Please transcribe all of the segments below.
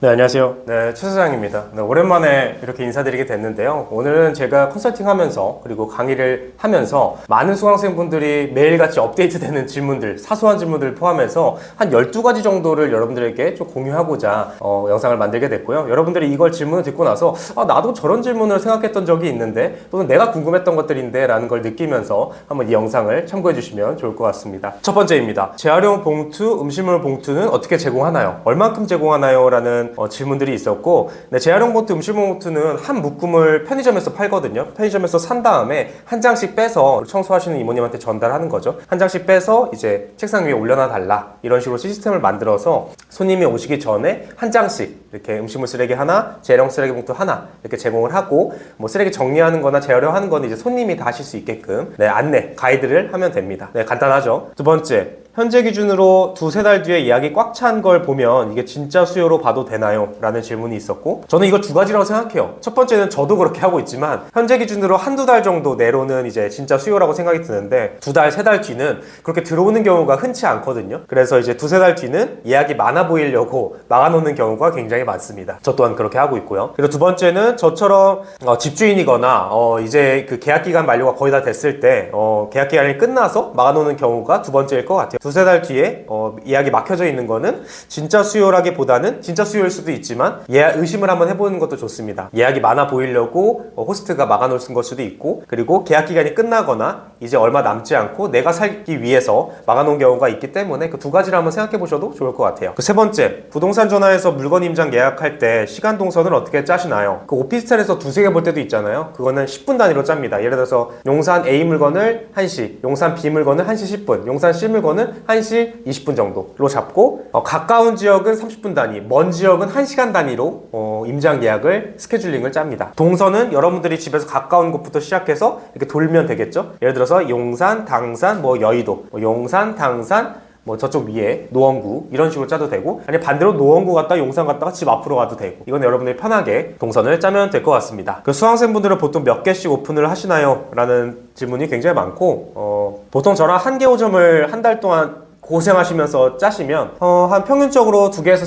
네, 안녕하세요. 네, 최 사장입니다. 네, 오랜만에 이렇게 인사드리게 됐는데요. 오늘은 제가 컨설팅 하면서 그리고 강의를 하면서 많은 수강생분들이 매일같이 업데이트되는 질문들, 사소한 질문들을 포함해서 한 12가지 정도를 여러분들에게 좀 공유하고자 영상을 만들게 됐고요. 여러분들이 이걸 질문을 듣고 나서 나도 저런 질문을 생각했던 적이 있는데 또는 내가 궁금했던 것들인데 라는 걸 느끼면서 한번 이 영상을 참고해 주시면 좋을 것 같습니다. 첫 번째입니다. 재활용 봉투, 음식물 봉투는 어떻게 제공하나요? 얼만큼 제공하나요? 라는 질문들이 있었고, 네, 재활용 봉투, 음식물 봉투는 한 묶음을 편의점에서 팔거든요. 편의점에서 산 다음에 한 장씩 빼서 청소하시는 이모님한테 전달하는 거죠. 한 장씩 빼서 이제 책상 위에 올려놔 달라, 이런 식으로 시스템을 만들어서 손님이 오시기 전에 한 장씩 이렇게 음식물 쓰레기 하나, 재활용 쓰레기 봉투 하나 이렇게 제공을 하고, 뭐 쓰레기 정리하는 거나 재활용하는 거는 이제 손님이 다 하실 수 있게끔 안내, 가이드를 하면 됩니다. 네, 간단하죠. 두 번째, 현재 기준으로 두세 달 뒤에 예약이 꽉 찬 걸 보면 이게 진짜 수요로 봐도 되나요? 라는 질문이 있었고, 저는 이거 두 가지라고 생각해요. 첫 번째는 저도 그렇게 하고 있지만 현재 기준으로 한두 달 정도 내로는 이제 진짜 수요라고 생각이 드는데, 두 달, 세 달 뒤는 그렇게 들어오는 경우가 흔치 않거든요. 그래서 이제 두세 달 뒤는 예약이 많아 보이려고 막아놓는 경우가 굉장히 많습니다. 저 또한 그렇게 하고 있고요. 그리고 두 번째는 저처럼 집주인이거나 이제 그 계약 기간 만료가 거의 다 됐을 때 계약 기간이 끝나서 막아놓는 경우가 두 번째일 것 같아요. 두세 달 뒤에 예약이 막혀져 있는 거는 진짜 수요라기보다는 진짜 수요일 수도 있지만 의심을 한번 해보는 것도 좋습니다. 예약이 많아 보이려고 호스트가 막아놓은 걸 수도 있고, 그리고 계약 기간이 끝나거나 이제 얼마 남지 않고 내가 살기 위해서 막아놓은 경우가 있기 때문에 그 두 가지를 한번 생각해 보셔도 좋을 것 같아요. 그 세 번째, 부동산 전화해서 물건 임장 예약할 때 시간 동선을 어떻게 짜시나요? 그 오피스텔에서 두세 개 볼 때도 있잖아요. 그거는 10분 단위로 짭니다. 예를 들어서 용산 A 물건을 1시, 용산 B 물건을 1시 10분, 용산 C 물건은 1시 20분 정도로 잡고, 가까운 지역은 30분 단위, 먼 지역은 1시간 단위로 임장 예약을 스케줄링을 짭니다. 동선은 여러분들이 집에서 가까운 곳부터 시작해서 이렇게 돌면 되겠죠. 예를 들어서 용산, 당산, 여의도, 용산, 당산, 저쪽 위에 노원구, 이런 식으로 짜도 되고, 아니 반대로 노원구 갔다가 용산 갔다가 집 앞으로 가도 되고, 이건 여러분들이 편하게 동선을 짜면 될 것 같습니다. 그 수강생분들은 보통 몇 개씩 오픈을 하시나요? 라는 질문이 굉장히 많고, 보통 저랑 한 개 오점을 한 달 동안 고생하시면서 짜시면 한 평균적으로 2개에서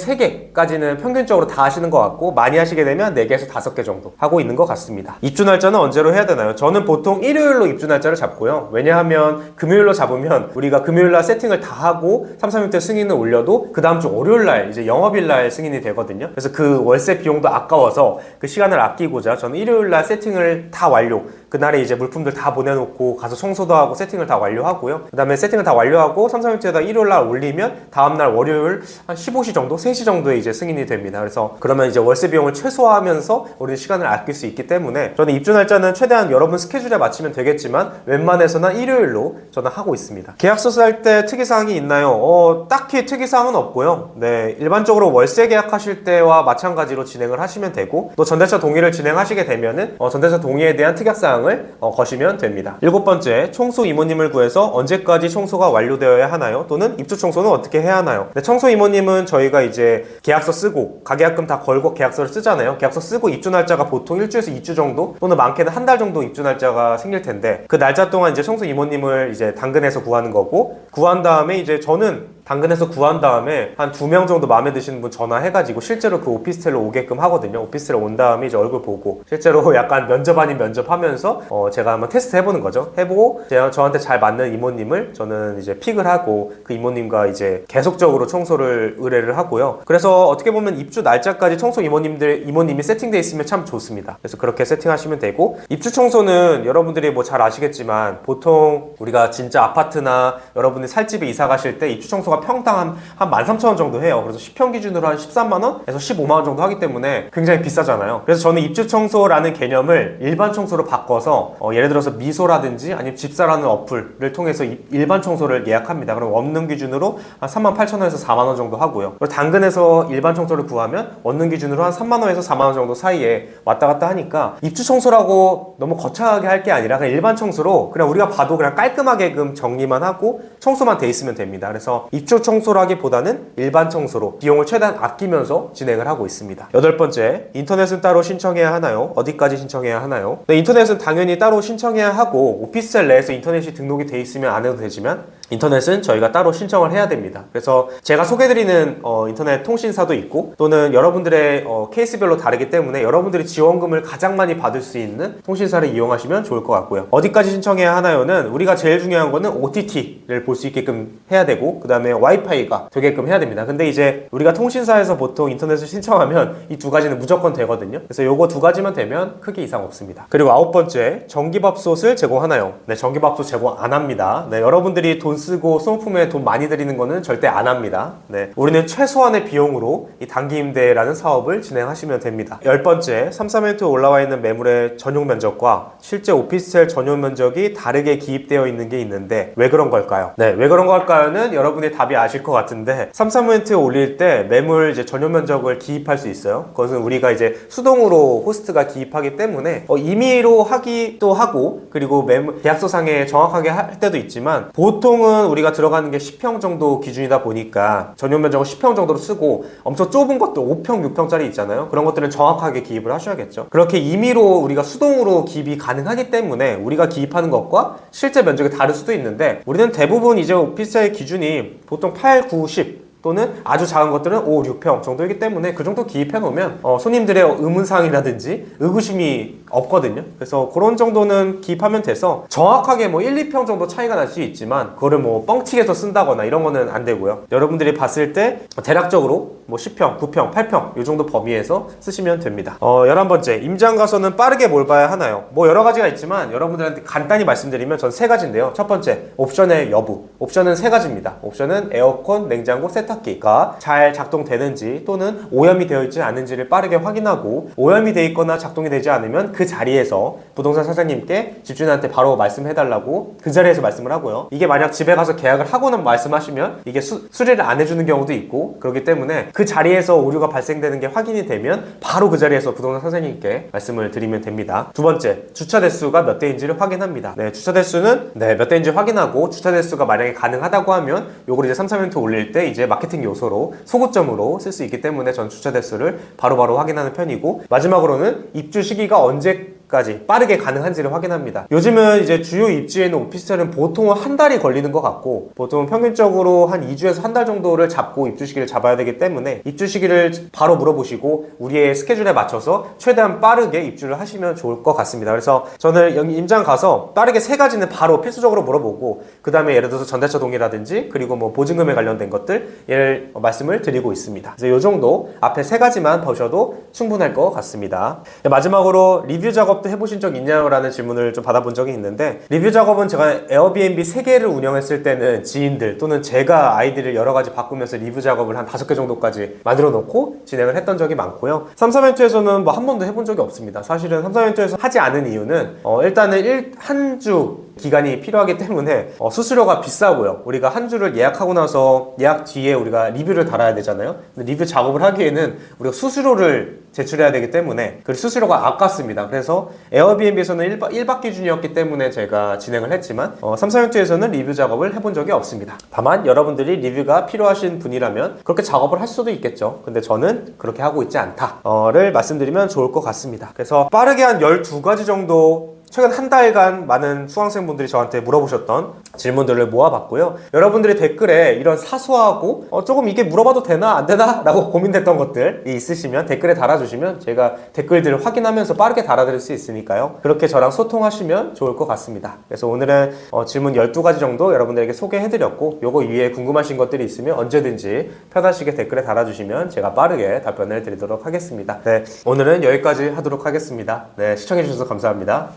3개까지는 평균적으로 다 하시는 것 같고, 많이 하시게 되면 4개에서 5개 정도 하고 있는 것 같습니다. 입주 날짜는 언제로 해야 되나요? 저는 보통 일요일로 입주 날짜를 잡고요. 왜냐하면 금요일로 잡으면 우리가 금요일날 세팅을 다 하고 3, 3일때 승인을 올려도 그 다음 주 월요일날 이제 영업일날 승인이 되거든요. 그래서 그 월세 비용도 아까워서 그 시간을 아끼고자 저는 일요일날 세팅을 다 완료, 그날에 이제 물품들 다 보내놓고 가서 청소도 하고 세팅을 다 완료하고요. 그 다음에 세팅을 다 완료하고 3, 3일째에다 일요일날 올리면 다음날 월요일 한 15시 정도, 3시 정도에 이제 승인이 됩니다. 그래서 그러면 이제 월세 비용을 최소화하면서 우리 시간을 아낄 수 있기 때문에 저는 입주 날짜는 최대한 여러분 스케줄에 맞추면 되겠지만 웬만해서는 일요일로 저는 하고 있습니다. 계약서 쓸 때 특이사항이 있나요? 딱히 특이사항은 없고요. 네, 일반적으로 월세 계약하실 때와 마찬가지로 진행을 하시면 되고, 또 전대차 동의를 진행하시게 되면은 전대차 동의에 대한 특약사항을 거시면 됩니다. 7번째, 청소 이모님을 구해서 언제까지 청소가 완료되어야 하나요? 또는 입주 청소는 어떻게 해야 하나요? 네, 청소 이모님은 저희가 이제 계약서 쓰고 가계약금 다 걸고 계약서를 쓰잖아요. 계약서 쓰고 입주 날짜가 보통 1주에서 2주 정도, 또는 많게는 한 달 정도 입주 날짜가 생길 텐데, 그 날짜 동안 이제 청소 이모님을 이제 당근에서 구하는 거고, 구한 다음에 이제 저는 당근에서 구한 다음에 한 2명 정도 마음에 드시는 분 전화해가지고 실제로 그 오피스텔로 오게끔 하거든요. 오피스텔에 온 다음에 이제 얼굴 보고 실제로 약간 면접 아닌 면접 하면서 제가 한번 테스트 해보는 거죠. 해보고 저한테 잘 맞는 이모님을 저는 이제 픽을 하고 그 이모님과 이제 계속적으로 청소를 의뢰를 하고요. 그래서 어떻게 보면 입주 날짜까지 청소 이모님이 세팅되어 있으면 참 좋습니다. 그래서 그렇게 세팅하시면 되고, 입주 청소는 여러분들이 잘 아시겠지만 보통 우리가 진짜 아파트나 여러분이 살 집에 이사 가실 때 입주 청소가 평당 한 13,000원 정도 해요. 그래서 10평 기준으로 한 13만원에서 15만원 정도 하기 때문에 굉장히 비싸잖아요. 그래서 저는 입주 청소라는 개념을 일반 청소로 바꿔서 예를 들어서 미소라든지 아니면 집사라는 어플을 통해서 일반 청소를 예약합니다. 그럼 원룸 기준으로 한 38,000원에서 4만원 정도 하고요. 그리고 당근에서 일반 청소를 구하면 원룸 기준으로 한 3만원에서 4만원 정도 사이에 왔다 갔다 하니까, 입주 청소라고 너무 거창하게 할 게 아니라 그냥 일반 청소로 그냥 우리가 봐도 그냥 깔끔하게 정리만 하고 청소만 돼 있으면 됩니다. 그래서 입주 청소라기보다는 일반 청소로 비용을 최대한 아끼면서 진행을 하고 있습니다. 8번째, 인터넷은 따로 신청해야 하나요? 어디까지 신청해야 하나요? 네, 인터넷은 당연히 따로 신청해야 하고, 오피스텔 내에서 인터넷이 등록이 돼 있으면 안 해도 되지만 인터넷은 저희가 따로 신청을 해야 됩니다. 그래서 제가 소개해드리는 인터넷 통신사도 있고 또는 여러분들의 케이스별로 다르기 때문에 여러분들이 지원금을 가장 많이 받을 수 있는 통신사를 이용하시면 좋을 것 같고요. 어디까지 신청해야 하나요는 우리가 제일 중요한 거는 OTT를 볼 수 있게끔 해야 되고 그 다음에 와이파이가 되게끔 해야 됩니다. 근데 이제 우리가 통신사에서 보통 인터넷을 신청하면 이 두 가지는 무조건 되거든요. 그래서 요거 두 가지만 되면 크게 이상 없습니다. 그리고 9번째, 전기밥솥을 제공하나요? 네, 전기밥솥 제공 안 합니다. 네, 여러분들이 돈 쓰고 소모품에 돈 많이 들이는 거는 절대 안 합니다. 네, 우리는 최소한의 비용으로 이 단기 임대라는 사업을 진행하시면 됩니다. 10번째, 3, 4멘트에 올라와 있는 매물의 전용 면적과 실제 오피스텔 전용 면적이 다르게 기입되어 있는 게 있는데 왜 그런 걸까요? 네, 왜 그런 걸까요는 여러분이 답이 아실 것 같은데 3, 4멘트에 올릴 때 매물 이제 전용 면적을 기입할 수 있어요. 그것은 우리가 이제 수동으로 호스트가 기입하기 때문에 임의로 하기도 하고 그리고 매물 계약서상에 정확하게 할 때도 있지만 보통은 우리가 들어가는 게 10평 정도 기준이다 보니까 전용 면적을 10평 정도로 쓰고 엄청 좁은 것도 5평, 6평짜리 있잖아요. 그런 것들은 정확하게 기입을 하셔야겠죠. 그렇게 임의로 우리가 수동으로 기입이 가능하기 때문에 우리가 기입하는 것과 실제 면적이 다를 수도 있는데 우리는 대부분 이제 오피스의 기준이 보통 8, 9, 10 또는 아주 작은 것들은 5, 6평 정도이기 때문에 그 정도 기입해 놓으면 손님들의 의문사항이라든지 의구심이 없거든요. 그래서 그런 정도는 기입하면 돼서 정확하게 뭐 1, 2평 정도 차이가 날 수 있지만 그거를 뭐 뻥치게서 쓴다거나 이런 거는 안 되고요. 여러분들이 봤을 때 대략적으로 뭐 10평, 9평, 8평 이 정도 범위에서 쓰시면 됩니다. 11번째, 임장 가서는 빠르게 뭘 봐야 하나요? 뭐 여러 가지가 있지만 여러분들한테 간단히 말씀드리면 전 세 가지인데요. 첫 번째, 옵션의 여부. 옵션은 세 가지입니다. 옵션은 에어컨, 냉장고, 세탁기가 잘 작동되는지 또는 오염이 되어 있지 않은지를 빠르게 확인하고 오염이 되어 있거나 작동이 되지 않으면 그 자리에서 부동산 사장님께 집주인한테 바로 말씀해달라고 그 자리에서 말씀을 하고요. 이게 만약 집에 가서 계약을 하고는 말씀하시면 이게 수리를 안 해주는 경우도 있고 그렇기 때문에 그 자리에서 오류가 발생되는 게 확인이 되면 바로 그 자리에서 부동산 사장님께 말씀을 드리면 됩니다. 두 번째, 주차 대수가 몇 대인지를 확인합니다. 네, 주차 대수는 몇 대인지 확인하고 주차 대수가 만약에 가능하다고 하면 요걸 이제 3, 4멘트 올릴 때 이제 마케팅 요소로 소구점으로 쓸 수 있기 때문에 전 주차 대수를 바로바로 확인하는 편이고 마지막으로는 입주 시기가 언제까지 빠르게 가능한지를 확인합니다. 요즘은 이제 주요 입지에 있는 오피스텔은 보통은 한 달이 걸리는 것 같고 보통 평균적으로 한 2주에서 한 달 정도를 잡고 입주 시기를 잡아야 되기 때문에 입주 시기를 바로 물어보시고 우리의 스케줄에 맞춰서 최대한 빠르게 입주를 하시면 좋을 것 같습니다. 그래서 저는 임장 가서 빠르게 세 가지는 바로 필수적으로 물어보고 그 다음에 예를 들어서 전대차 동의라든지 그리고 뭐 보증금에 관련된 것들 얘를 말씀을 드리고 있습니다. 그래서 이 정도 앞에 세 가지만 보셔도 충분할 것 같습니다. 마지막으로 리뷰 작업도 해보신 적 있냐고 라는 질문을 좀 받아본 적이 있는데 리뷰 작업은 제가 에어비앤비 3개를 운영했을 때는 지인들 또는 제가 아이디를 여러 가지 바꾸면서 리뷰 작업을 한 5개 정도까지 만들어 놓고 진행을 했던 적이 많고요. 3, 4멘트에서는 뭐 한 번도 해본 적이 없습니다. 사실은 3, 4멘트에서 하지 않은 이유는 일단은 한 주 기간이 필요하기 때문에 수수료가 비싸고요. 우리가 한 주를 예약하고 나서 예약 뒤에 우리가 리뷰를 달아야 되잖아요. 근데 리뷰 작업을 하기에는 우리가 수수료를 제출해야 되기 때문에 그 수수료가 아깝습니다. 그래서 에어비앤비에서는 1박 기준이었기 때문에 제가 진행을 했지만 3, 4멘트에서는 리뷰 작업을 해본 적이 없습니다. 다만 여러분들이 리뷰가 필요하신 분이라면 그렇게 작업을 할 수도 있겠죠. 근데 저는 그렇게 하고 있지 않다를 말씀드리면 좋을 것 같습니다. 그래서 빠르게 한 12가지 정도 최근 한 달간 많은 수강생분들이 저한테 물어보셨던 질문들을 모아봤고요. 여러분들이 댓글에 이런 사소하고 조금 이게 물어봐도 되나 안 되나 라고 고민됐던 것들이 있으시면 댓글에 달아주시면 제가 댓글들을 확인하면서 빠르게 달아드릴 수 있으니까요. 그렇게 저랑 소통하시면 좋을 것 같습니다. 그래서 오늘은 질문 12가지 정도 여러분들에게 소개해드렸고 요거 위에 궁금하신 것들이 있으면 언제든지 편하시게 댓글에 달아주시면 제가 빠르게 답변을 드리도록 하겠습니다. 네, 오늘은 여기까지 하도록 하겠습니다. 네, 시청해주셔서 감사합니다.